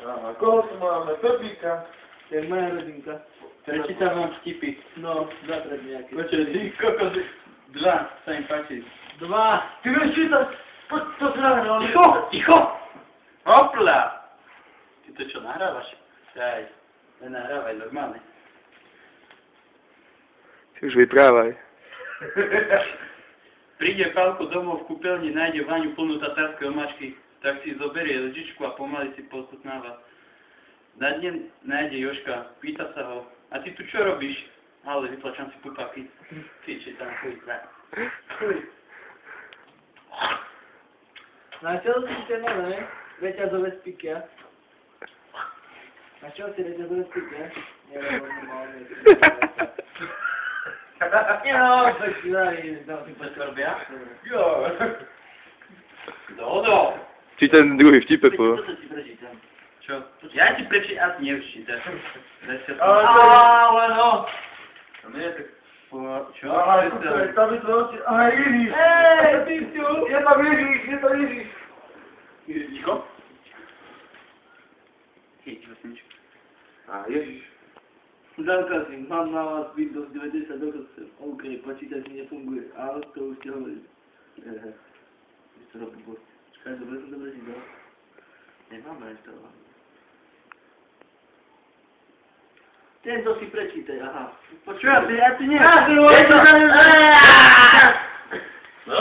Aha, koho tu máme? Pepíka. To je moja rodinka. Prečítam vám vtipy. No, zatrať nejaké. Počuj, ty kokos, dva sa im páči. Dva! Ty vieš čítať? To si nahral. Ticho! Hopla! Ty to čo, nahrávaš? Daj, nenahrávaj, normálne. Ty už vyprávaj. Príde Pálko domov v kúpeľni, nájde Váňu plnú tatárskej omáčky, tak si zoberie lžičku a pomaly si pochutnáva. Na dne nájde Jožka, pýta sa ho, a ty tu čo robíš? Ale vytlačam si pupaky. Ty či tam chuj. Našiel si ten, ne? Reťazové spikia. Našiel si reťazové spikia? Neviem, normálne. Jo, tak si darí, dám si Skarbia? Jo. Dodo. Či ten druhý vtipe po. Toto ti prečítam. Čo? Ja ti prečítam, a ty nevčítaš. Ale no. To nie je tak... Čo? Aha, kúkaj, tam je to oči. Aha, Ježiš. ty tu! Je tam Ježiš, je tam Ježiš. Ježiško? Hej, vesničko. Á, Ježiš. Zákazník, mám na vás byt do 90 dochodcov. OK, počítač mi nefunguje, ale to už ste hovorili. Vy to robí bol. Čakaj, dobre som dobre si dal. Nemáme instalovaný. Tento si prečítaj, aha. Počúvaj, ja ti nie. No.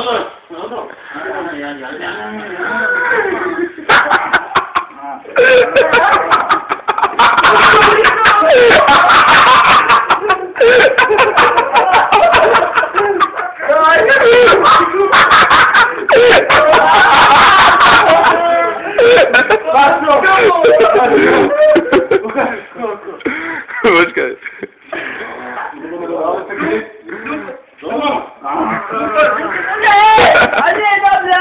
Počkaj. A nie, dobra!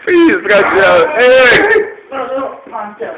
Please, gracias. Hey! Mam cię.